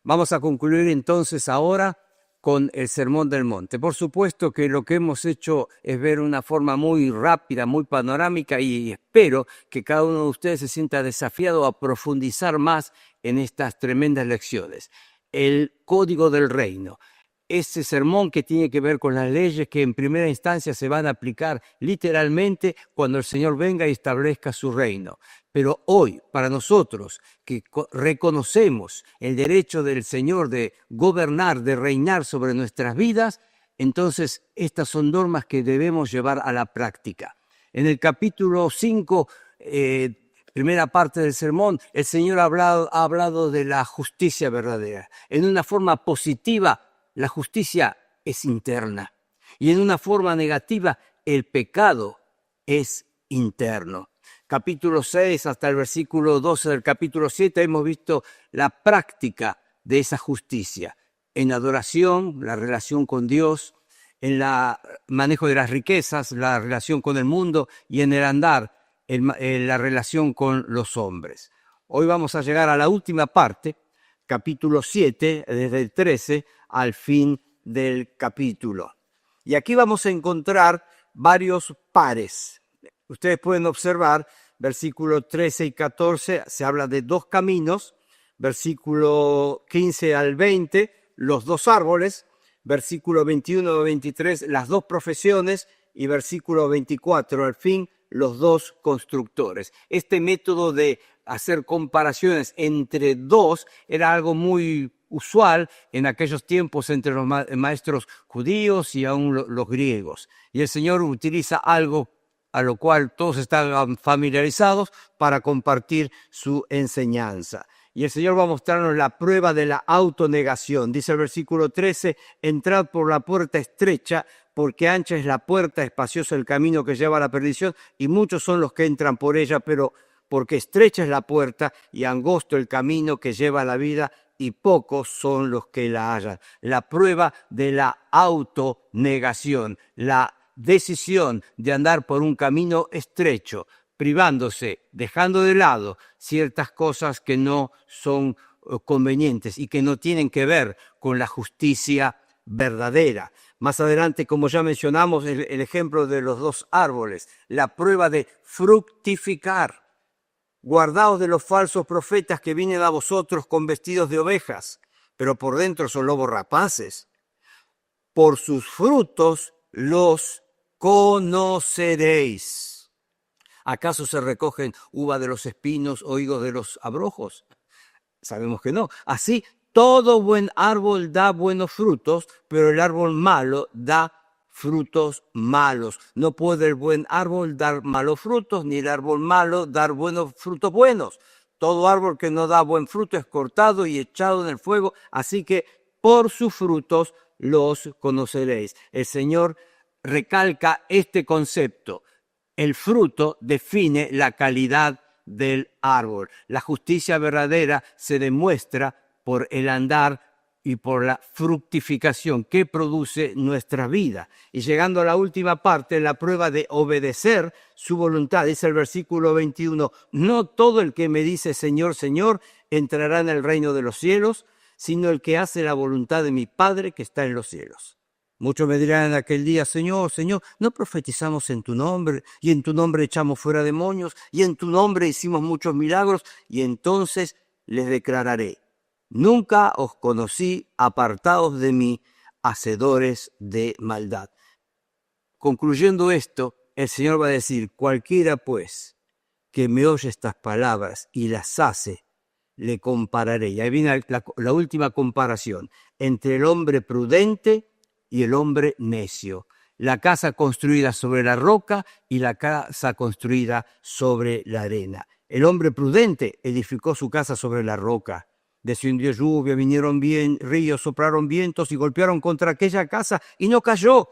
Vamos a concluir entonces ahora con el Sermón del Monte. Por supuesto que lo que hemos hecho es ver una forma muy rápida, muy panorámica, y espero que cada uno de ustedes se sienta desafiado a profundizar más en estas tremendas lecciones. El código del reino. Ese sermón que tiene que ver con las leyes que en primera instancia se van a aplicar literalmente cuando el Señor venga y establezca su reino. Pero hoy, para nosotros que reconocemos el derecho del Señor de gobernar, de reinar sobre nuestras vidas, entonces estas son normas que debemos llevar a la práctica. En el capítulo 5, primera parte del sermón, el Señor ha hablado de la justicia verdadera. En una forma positiva, la justicia es interna, y en una forma negativa, el pecado es interno. Capítulo 6 hasta el versículo 12 del capítulo 7 hemos visto la práctica de esa justicia en adoración, la relación con Dios, en el manejo de las riquezas, la relación con el mundo, y en el andar, en la relación con los hombres. Hoy vamos a llegar a la última parte, capítulo 7, desde el 13 al fin del capítulo. Y aquí vamos a encontrar varios pares. Ustedes pueden observar, versículos 13 y 14, se habla de dos caminos, versículo 15 al 20, los dos árboles, versículo 21 al 23, las dos profesiones, y versículo 24, al fin, los dos constructores. Este método de hacer comparaciones entre dos era algo muy usual en aquellos tiempos entre los maestros judíos y aún los griegos. Y el Señor utiliza algo a lo cual todos están familiarizados para compartir su enseñanza. Y el Señor va a mostrarnos la prueba de la autonegación. Dice el versículo 13, entrad por la puerta estrecha, porque ancha es la puerta, espacioso el camino que lleva a la perdición, y muchos son los que entran por ella, pero porque estrecha es la puerta y angosto el camino que lleva a la vida, y pocos son los que la hallan. La prueba de la autonegación, la decisión de andar por un camino estrecho, privándose, dejando de lado ciertas cosas que no son convenientes y que no tienen que ver con la justicia verdadera. Más adelante, como ya mencionamos, el ejemplo de los dos árboles, la prueba de fructificar. Guardaos de los falsos profetas que vienen a vosotros con vestidos de ovejas, pero por dentro son lobos rapaces. Por sus frutos los conoceréis. ¿Acaso se recogen uva de los espinos o higos de los abrojos? Sabemos que no. Así, todo buen árbol da buenos frutos, pero el árbol malo da frutos malos. No puede el buen árbol dar malos frutos, ni el árbol malo dar buenos frutos buenos. Todo árbol que no da buen fruto es cortado y echado en el fuego, así que por sus frutos los conoceréis. El Señor recalca este concepto. El fruto define la calidad del árbol. La justicia verdadera se demuestra por el andar y por la fructificación que produce nuestra vida. Y llegando a la última parte, la prueba de obedecer su voluntad, dice el versículo 21, no todo el que me dice Señor, Señor, entrará en el reino de los cielos, sino el que hace la voluntad de mi Padre que está en los cielos. Muchos me dirán en aquel día, Señor, Señor, ¿no profetizamos en tu nombre? Y en tu nombre echamos fuera demonios, y en tu nombre hicimos muchos milagros, y entonces les declararé, nunca os conocí, apartados de mí, hacedores de maldad. Concluyendo esto, el Señor va a decir, cualquiera pues que me oye estas palabras y las hace, le compararé. Y ahí viene la última comparación entre el hombre prudente y el hombre necio. La casa construida sobre la roca y la casa construida sobre la arena. El hombre prudente edificó su casa sobre la roca. Descendió lluvia, vinieron ríos, soplaron vientos y golpearon contra aquella casa y no cayó,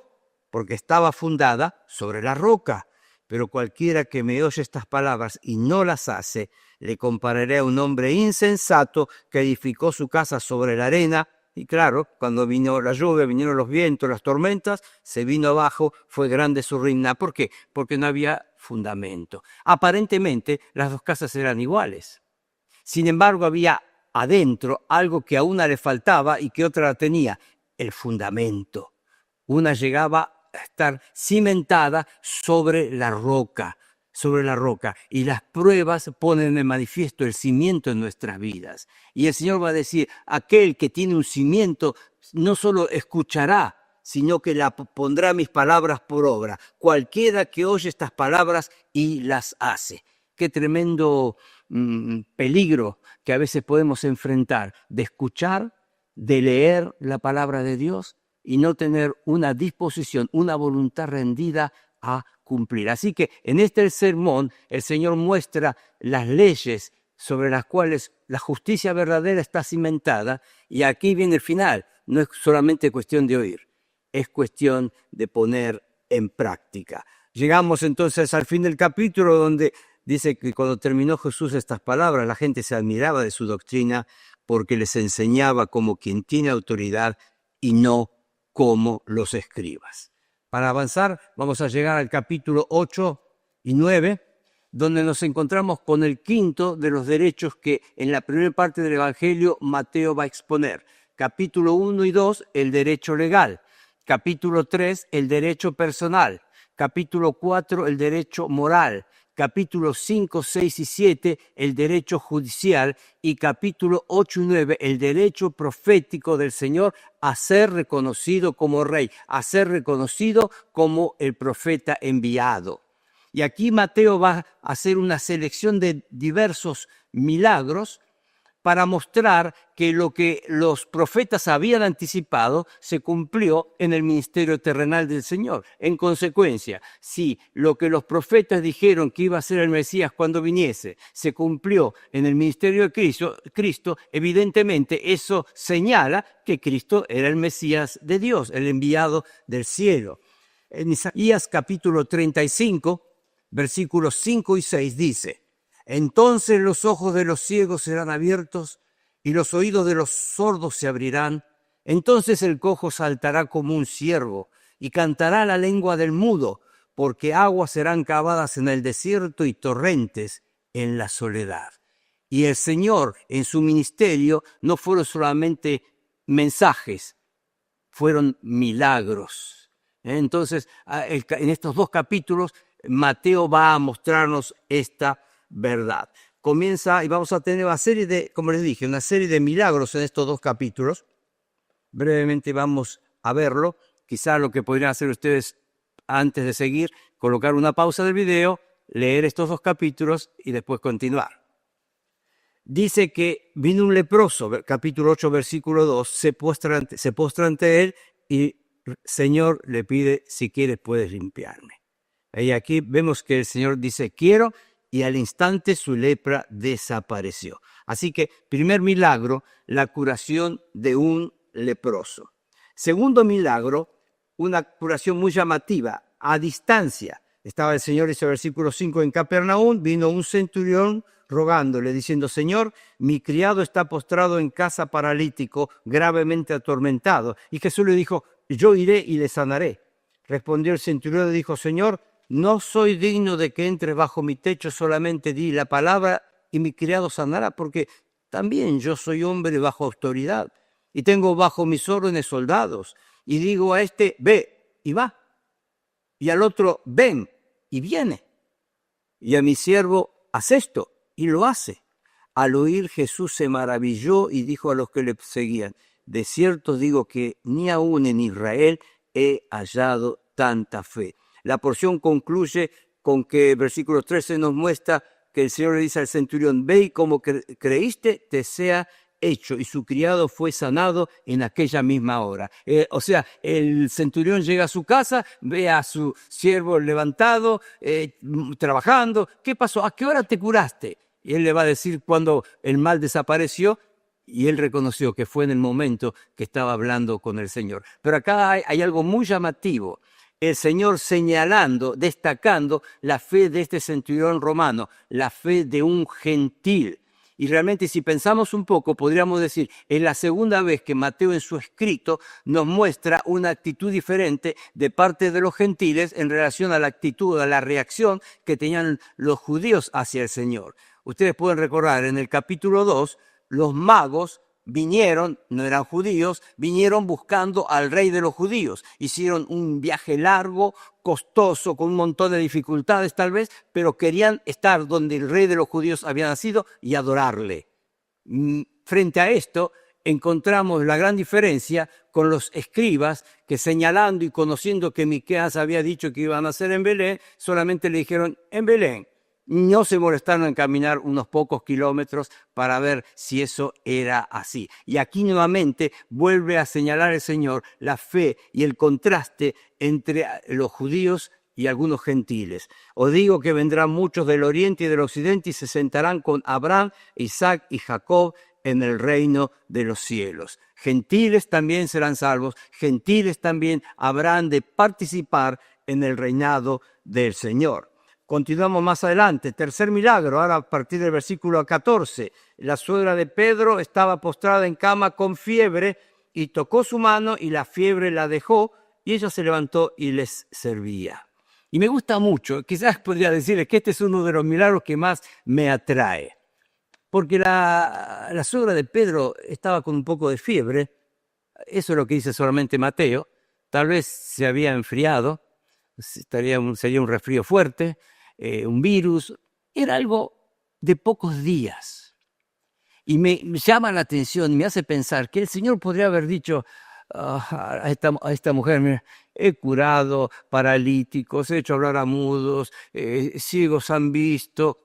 porque estaba fundada sobre la roca. Pero cualquiera que me oye estas palabras y no las hace, le compararé a un hombre insensato que edificó su casa sobre la arena. Y claro, cuando vino la lluvia, vinieron los vientos, las tormentas, se vino abajo, fue grande su ruina. ¿Por qué? Porque no había fundamento. Aparentemente, las dos casas eran iguales. Sin embargo, había adentro algo que a una le faltaba y que otra la tenía, el fundamento. Una llegaba a estar cimentada sobre la roca, y las pruebas ponen en manifiesto el cimiento en nuestras vidas. Y el Señor va a decir, aquel que tiene un cimiento no solo escuchará, sino que pondrá mis palabras por obra. Cualquiera que oye estas palabras y las hace. Qué tremendo peligro que a veces podemos enfrentar de escuchar, de leer la palabra de Dios y no tener una disposición, una voluntad rendida a cumplir. Así que en este sermón el Señor muestra las leyes sobre las cuales la justicia verdadera está cimentada, y aquí viene el final. No es solamente cuestión de oír, es cuestión de poner en práctica. Llegamos entonces al fin del capítulo, donde dice que cuando terminó Jesús estas palabras, la gente se admiraba de su doctrina porque les enseñaba como quien tiene autoridad y no como los escribas. Para avanzar, vamos a llegar al capítulo 8 y 9, donde nos encontramos con el quinto de los derechos que en la primera parte del Evangelio Mateo va a exponer. Capítulo 1 y 2, el derecho legal. Capítulo 3, el derecho personal. Capítulo 4, el derecho moral. Capítulos 5, 6 y 7, el derecho judicial, y capítulo 8 y 9, el derecho profético del Señor a ser reconocido como rey, a ser reconocido como el profeta enviado. Y aquí Mateo va a hacer una selección de diversos milagros para mostrar que lo que los profetas habían anticipado se cumplió en el ministerio terrenal del Señor. En consecuencia, si lo que los profetas dijeron que iba a ser el Mesías cuando viniese se cumplió en el ministerio de Cristo, evidentemente eso señala que Cristo era el Mesías de Dios, el enviado del cielo. En Isaías capítulo 35, versículos 5 y 6 dice: entonces los ojos de los ciegos serán abiertos y los oídos de los sordos se abrirán. Entonces el cojo saltará como un ciervo y cantará la lengua del mudo, porque aguas serán cavadas en el desierto y torrentes en la soledad. Y el Señor en su ministerio no fueron solamente mensajes, fueron milagros. Entonces, en estos dos capítulos, Mateo va a mostrarnos esta verdad. Comienza y vamos a tener una serie de, como les dije, una serie de milagros en estos dos capítulos. Brevemente vamos a verlo. Quizá lo que podrían hacer ustedes antes de seguir, colocar una pausa del video, leer estos dos capítulos y después continuar. Dice que vino un leproso, capítulo 8, versículo 2, se postra ante él y Señor le pide, si quieres puedes limpiarme. Y aquí vemos que el Señor dice, quiero, y al instante su lepra desapareció. Así que, primer milagro, la curación de un leproso. Segundo milagro, una curación muy llamativa, a distancia. Estaba el Señor, dice el versículo 5, en Capernaum, vino un centurión rogándole, diciendo, Señor, mi criado está postrado en casa paralítico, gravemente atormentado. Y Jesús le dijo, yo iré y le sanaré. Respondió el centurión y dijo, Señor, no soy digno de que entre bajo mi techo, solamente di la palabra y mi criado sanará, porque también yo soy hombre bajo autoridad y tengo bajo mis órdenes soldados. Y digo a este, ve, y va. Y al otro, ven, y viene. Y a mi siervo, haz esto, y lo hace. Al oír Jesús se maravilló y dijo a los que le seguían, de cierto digo que ni aún en Israel he hallado tanta fe. La porción concluye con que el versículo 13 nos muestra que el Señor le dice al centurión, ve y como creíste te sea hecho. Y su criado fue sanado en aquella misma hora. O sea, el centurión llega a su casa, ve a su siervo levantado, trabajando. ¿Qué pasó? ¿A qué hora te curaste? Y él le va a decir cuando el mal desapareció. Y él reconoció que fue en el momento que estaba hablando con el Señor. Pero acá hay algo muy llamativo. El Señor señalando, destacando la fe de este centurión romano, la fe de un gentil. Y realmente si pensamos un poco, podríamos decir, es la segunda vez que Mateo en su escrito nos muestra una actitud diferente de parte de los gentiles en relación a la actitud, a la reacción que tenían los judíos hacia el Señor. Ustedes pueden recordar en el capítulo 2, los magos vinieron, no eran judíos, vinieron buscando al rey de los judíos. Hicieron un viaje largo, costoso, con un montón de dificultades tal vez, pero querían estar donde el rey de los judíos había nacido y adorarle. Frente a esto, encontramos la gran diferencia con los escribas que, señalando y conociendo que Miqueas había dicho que iba a nacer en Belén, solamente le dijeron en Belén. No se molestaron en caminar unos pocos kilómetros para ver si eso era así. Y aquí nuevamente vuelve a señalar el Señor la fe y el contraste entre los judíos y algunos gentiles. Os digo que vendrán muchos del oriente y del occidente y se sentarán con Abraham, Isaac y Jacob en el reino de los cielos. Gentiles también serán salvos, gentiles también habrán de participar en el reinado del Señor. Continuamos más adelante. Tercer milagro, ahora a partir del versículo 14. La suegra de Pedro estaba postrada en cama con fiebre y tocó su mano y la fiebre la dejó y ella se levantó y les servía. Y me gusta mucho, quizás podría decirles que este es uno de los milagros que más me atrae. Porque la suegra de Pedro estaba con un poco de fiebre, eso es lo que dice solamente Mateo, tal vez se había enfriado, sería un resfrío fuerte, un virus, era algo de pocos días. Y me llama la atención, me hace pensar que el Señor podría haber dicho a esta mujer, mira, he curado paralíticos, he hecho hablar a mudos, ciegos han visto,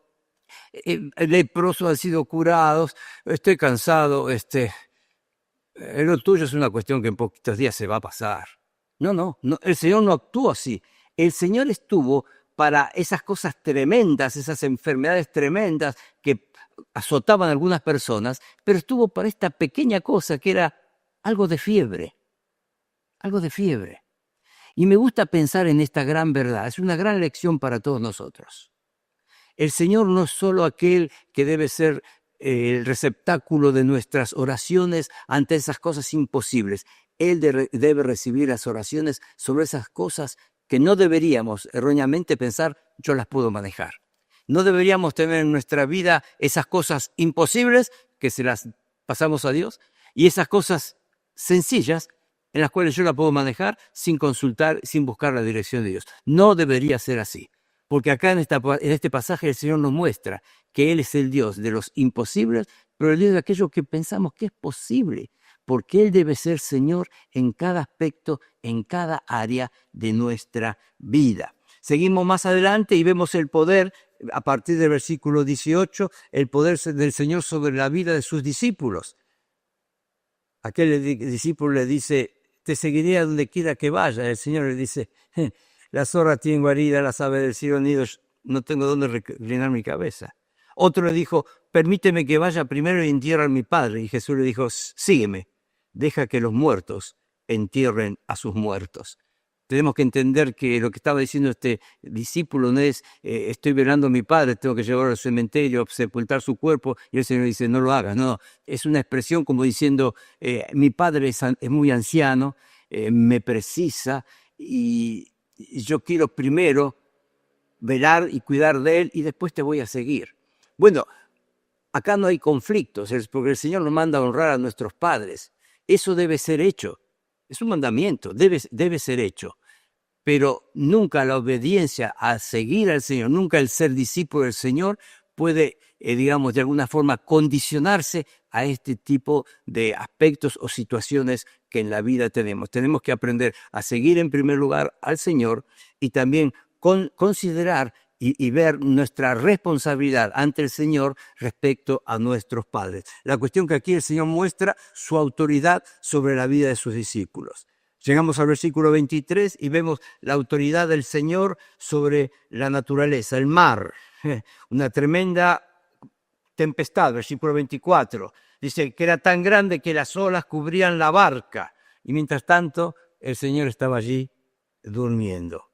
leprosos han sido curados, estoy cansado, lo tuyo es una cuestión que en poquitos días se va a pasar. No, el Señor no actuó así. El Señor estuvo para esas cosas tremendas, esas enfermedades tremendas que azotaban a algunas personas, pero estuvo para esta pequeña cosa que era algo de fiebre, algo de fiebre. Y me gusta pensar en esta gran verdad, es una gran lección para todos nosotros. El Señor no es solo aquel que debe ser el receptáculo de nuestras oraciones ante esas cosas imposibles. Él debe recibir las oraciones sobre esas cosas que no deberíamos erróneamente pensar, yo las puedo manejar. No deberíamos tener en nuestra vida esas cosas imposibles que se las pasamos a Dios y esas cosas sencillas en las cuales yo la puedo manejar sin consultar, sin buscar la dirección de Dios. No debería ser así. Porque acá en este pasaje el Señor nos muestra que Él es el Dios de los imposibles, pero el Dios de aquello que pensamos que es posible, porque Él debe ser Señor en cada aspecto, en cada área de nuestra vida. Seguimos más adelante y vemos el poder, a partir del versículo 18, el poder del Señor sobre la vida de sus discípulos. Aquel discípulo le dice, te seguiré a donde quiera que vaya. El Señor le dice, la zorra tiene guarida, las aves del cielo nidos, no tengo dónde reclinar mi cabeza. Otro le dijo, permíteme que vaya primero y entierre a mi padre. Y Jesús le dijo, sígueme, deja que los muertos entierren a sus muertos. Tenemos que entender que lo que estaba diciendo este discípulo no es, estoy velando a mi padre, tengo que llevarlo al cementerio, sepultar su cuerpo, y el Señor dice, no lo hagas. No, es una expresión como diciendo, mi padre es muy anciano, me precisa, y yo quiero primero velar y cuidar de él y después te voy a seguir. Bueno, acá no hay conflictos, porque el Señor nos manda a honrar a nuestros padres. Eso debe ser hecho. Es un mandamiento, debe ser hecho. Pero nunca la obediencia a seguir al Señor, nunca el ser discípulo del Señor puede, digamos, de alguna forma condicionarse a este tipo de aspectos o situaciones que en la vida tenemos. Tenemos que aprender a seguir en primer lugar al Señor y también considerar y ver nuestra responsabilidad ante el Señor respecto a nuestros padres. La cuestión que aquí el Señor muestra su autoridad sobre la vida de sus discípulos. Llegamos al versículo 23 y vemos la autoridad del Señor sobre la naturaleza, el mar. Una tremenda tempestad, versículo 24. Dice que era tan grande que las olas cubrían la barca. Y mientras tanto, el Señor estaba allí durmiendo.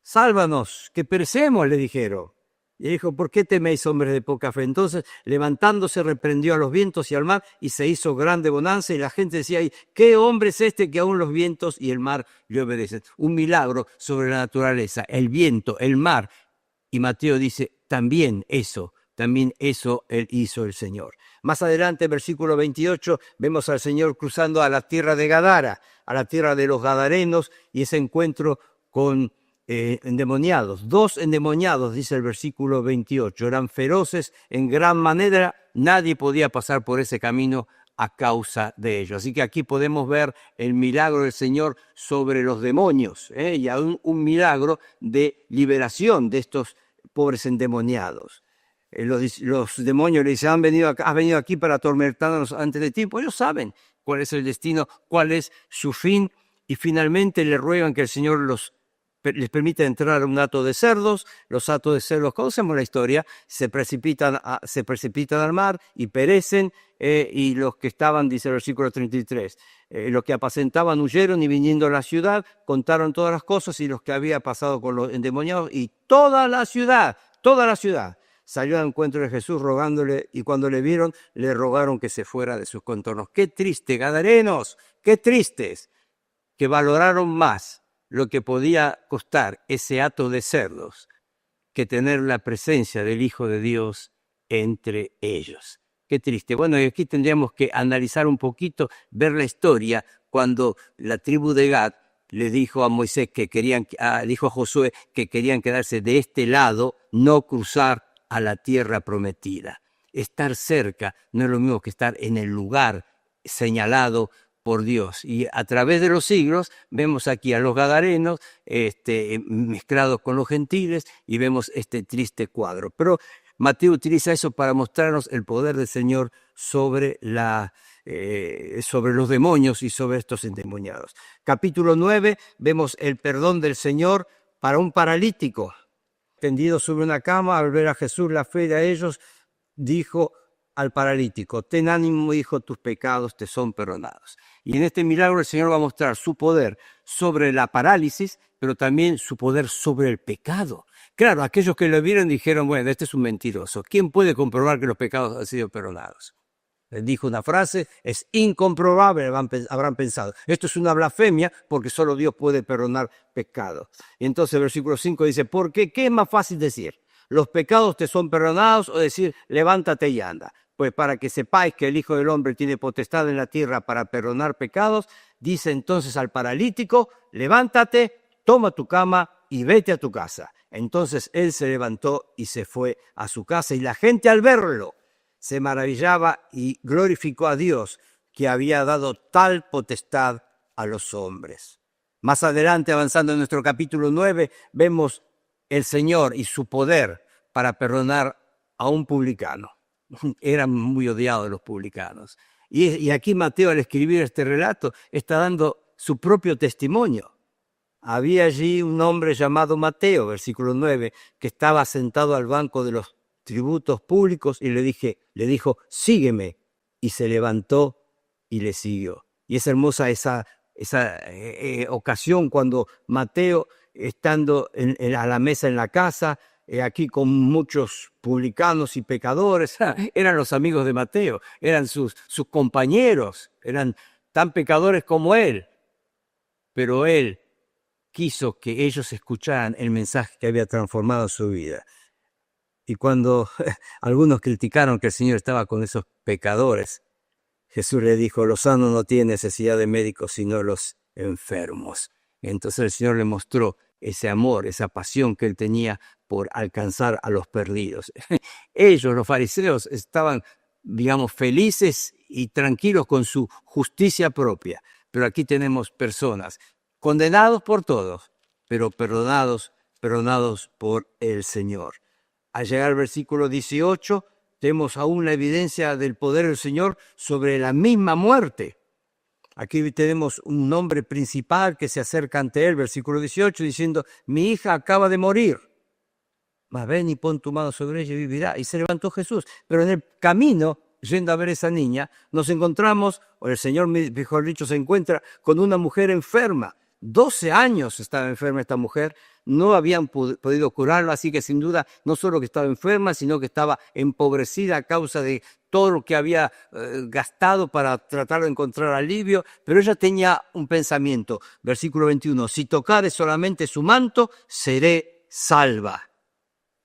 Sálvanos, que perecemos, le dijeron. Y dijo, ¿por qué teméis, hombres de poca fe? Entonces, levantándose, reprendió a los vientos y al mar, y se hizo grande bonanza, y la gente decía, ¿qué hombre es este que aún los vientos y el mar le obedecen? Un milagro sobre la naturaleza, el viento, el mar. Y Mateo dice, también eso también eso él hizo el Señor. Más adelante, versículo 28, vemos al Señor cruzando a la tierra de Gadara, a la tierra de los Gadarenos, y ese encuentro con endemoniados. 2 endemoniados, dice el versículo 28, eran feroces en gran manera, nadie podía pasar por ese camino a causa de ellos. Así que aquí podemos ver el milagro del Señor sobre los demonios, y aún un milagro de liberación de estos pobres endemoniados. Los demonios le dicen, has venido aquí para atormentarnos antes de tiempo. Ellos saben cuál es el destino, cuál es su fin, y finalmente le ruegan que el Señor les permite entrar a un hato de cerdos. Los hatos de cerdos, conocemos la historia, se precipitan al mar y perecen, y los que estaban, dice el versículo 33, los que apacentaban huyeron y viniendo a la ciudad contaron todas las cosas y los que había pasado con los endemoniados, y toda la ciudad salió al encuentro de Jesús rogándole, y cuando le vieron, le rogaron que se fuera de sus contornos. Qué triste, gadarenos, qué tristes, que valoraron más lo que podía costar ese hato de cerdos que tener la presencia del Hijo de Dios entre ellos. Qué triste. Bueno, y aquí tendríamos que analizar un poquito, ver la historia cuando la tribu de Gad le dijo a Moisés dijo a Josué que querían quedarse de este lado, no cruzar a la tierra prometida. Estar cerca no es lo mismo que estar en el lugar señalado por Dios. Y a través de los siglos vemos aquí a los gadarenos mezclados con los gentiles, y vemos este triste cuadro. Pero Mateo utiliza eso para mostrarnos el poder del Señor sobre los demonios y sobre estos endemoniados. Capítulo 9, vemos el perdón del Señor para un paralítico tendido sobre una cama. Al ver a Jesús la fe de ellos, dijo al paralítico: ten ánimo, hijo, tus pecados te son perdonados. Y en este milagro el Señor va a mostrar su poder sobre la parálisis, pero también su poder sobre el pecado. Claro, aquellos que lo vieron dijeron, bueno, este es un mentiroso. ¿Quién puede comprobar que los pecados han sido perdonados? Les dijo una frase, es incomprobable, habrán pensado. Esto es una blasfemia porque solo Dios puede perdonar pecados. Y entonces el versículo 5 dice, ¿por qué? ¿Qué es más fácil decir? ¿Los pecados te son perdonados? O decir, levántate y anda. Pues para que sepáis que el Hijo del Hombre tiene potestad en la tierra para perdonar pecados, dice entonces al paralítico, levántate, toma tu cama y vete a tu casa. Entonces él se levantó y se fue a su casa, y la gente al verlo se maravillaba y glorificó a Dios, que había dado tal potestad a los hombres. Más adelante, avanzando en nuestro capítulo 9, vemos el Señor y su poder para perdonar a un publicano. Eran muy odiados los publicanos. Y aquí Mateo, al escribir este relato, está dando su propio testimonio. Había allí un hombre llamado Mateo, versículo 9, que estaba sentado al banco de los tributos públicos y le dijo, sígueme. Y se levantó y le siguió. Y es hermosa esa ocasión cuando Mateo, estando a la mesa en la casa, aquí con muchos publicanos y pecadores, eran los amigos de Mateo, eran sus compañeros, eran tan pecadores como él, pero él quiso que ellos escucharan el mensaje que había transformado su vida. Y cuando algunos criticaron que el Señor estaba con esos pecadores, Jesús le dijo, los sanos no tienen necesidad de médicos, sino los enfermos. Entonces el Señor le mostró ese amor, esa pasión que él tenía por alcanzar a los perdidos. Ellos, los fariseos, estaban, felices y tranquilos con su justicia propia. Pero aquí tenemos personas condenados por todos, pero perdonados por el Señor. Al llegar al versículo 18, tenemos aún la evidencia del poder del Señor sobre la misma muerte. Aquí tenemos un hombre principal que se acerca ante él, versículo 18, diciendo, mi hija acaba de morir, mas ven y pon tu mano sobre ella y vivirá. Y se levantó Jesús. Pero en el camino, yendo a ver a esa niña, nos encontramos, o el Señor, mejor dicho, se encuentra con una mujer enferma. 12 años estaba enferma esta mujer, no habían podido curarla, así que sin duda no solo que estaba enferma, sino que estaba empobrecida a causa de todo lo que había gastado para tratar de encontrar alivio, pero ella tenía un pensamiento, versículo 21, si tocare solamente su manto, seré salva.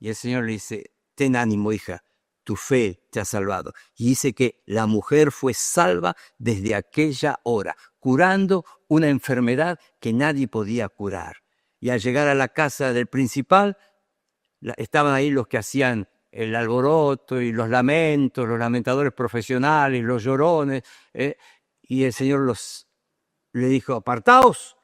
Y el Señor le dice, ten ánimo, hija, tu fe te ha salvado. Y dice que la mujer fue salva desde aquella hora, curando una enfermedad que nadie podía curar. Y al llegar a la casa del principal, estaban ahí los que hacían el alboroto y los lamentos, los lamentadores profesionales, los llorones, y el Señor le dijo, apartaos,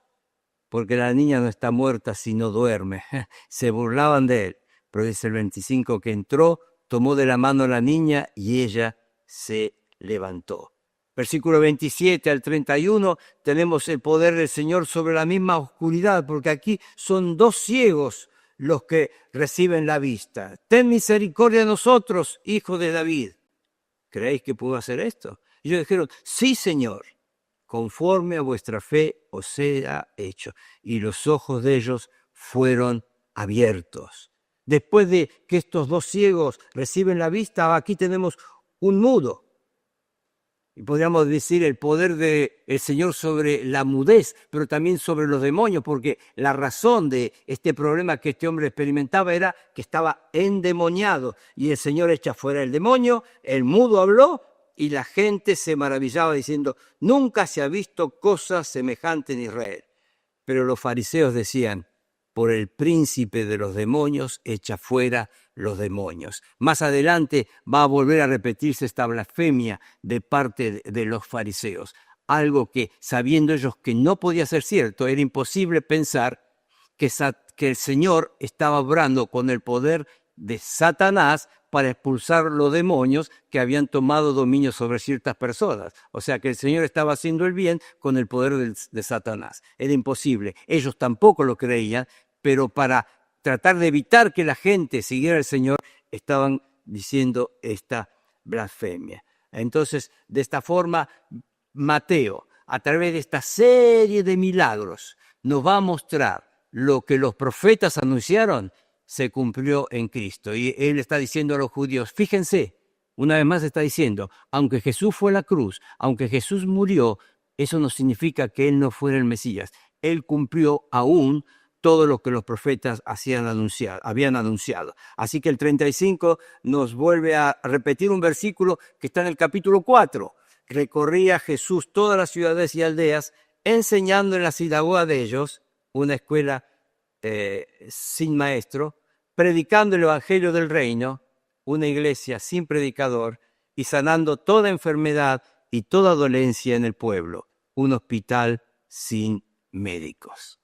porque la niña no está muerta sino duerme. Se burlaban de él, pero dice el 25 que entró, tomó de la mano a la niña y ella se levantó. Versículo 27 al 31 tenemos el poder del Señor sobre la misma oscuridad, porque aquí son 2 ciegos los que reciben la vista. Ten misericordia de nosotros, hijo de David. ¿Creéis que puedo hacer esto? Y ellos dijeron, sí, Señor, conforme a vuestra fe os sea hecho. Y los ojos de ellos fueron abiertos. Después de que estos 2 ciegos reciben la vista, aquí tenemos un mudo. Y podríamos decir el poder del Señor sobre la mudez, pero también sobre los demonios, porque la razón de este problema que este hombre experimentaba era que estaba endemoniado. Y el Señor echa fuera el demonio, el mudo habló y la gente se maravillaba diciendo, nunca se ha visto cosa semejante en Israel. Pero los fariseos decían, por el príncipe de los demonios echa fuera los demonios. Más adelante va a volver a repetirse esta blasfemia de parte de los fariseos, algo que, sabiendo ellos que no podía ser cierto, era imposible pensar que el Señor estaba obrando con el poder de Satanás para expulsar los demonios que habían tomado dominio sobre ciertas personas. O sea que el Señor estaba haciendo el bien con el poder de Satanás. Era imposible. Ellos tampoco lo creían, pero para tratar de evitar que la gente siguiera al Señor, estaban diciendo esta blasfemia. Entonces, de esta forma, Mateo, a través de esta serie de milagros, nos va a mostrar lo que los profetas anunciaron se cumplió en Cristo. Y él está diciendo a los judíos, fíjense, una vez más está diciendo, aunque Jesús fue a la cruz, aunque Jesús murió, eso no significa que él no fuera el Mesías. Él cumplió aún todo lo que los profetas habían anunciado. Así que el 35 nos vuelve a repetir un versículo que está en el capítulo 4. Recorría Jesús todas las ciudades y aldeas, enseñando en la sinagoga de ellos, una escuela sin maestro, predicando el evangelio del reino, una iglesia sin predicador, y sanando toda enfermedad y toda dolencia en el pueblo, un hospital sin médicos.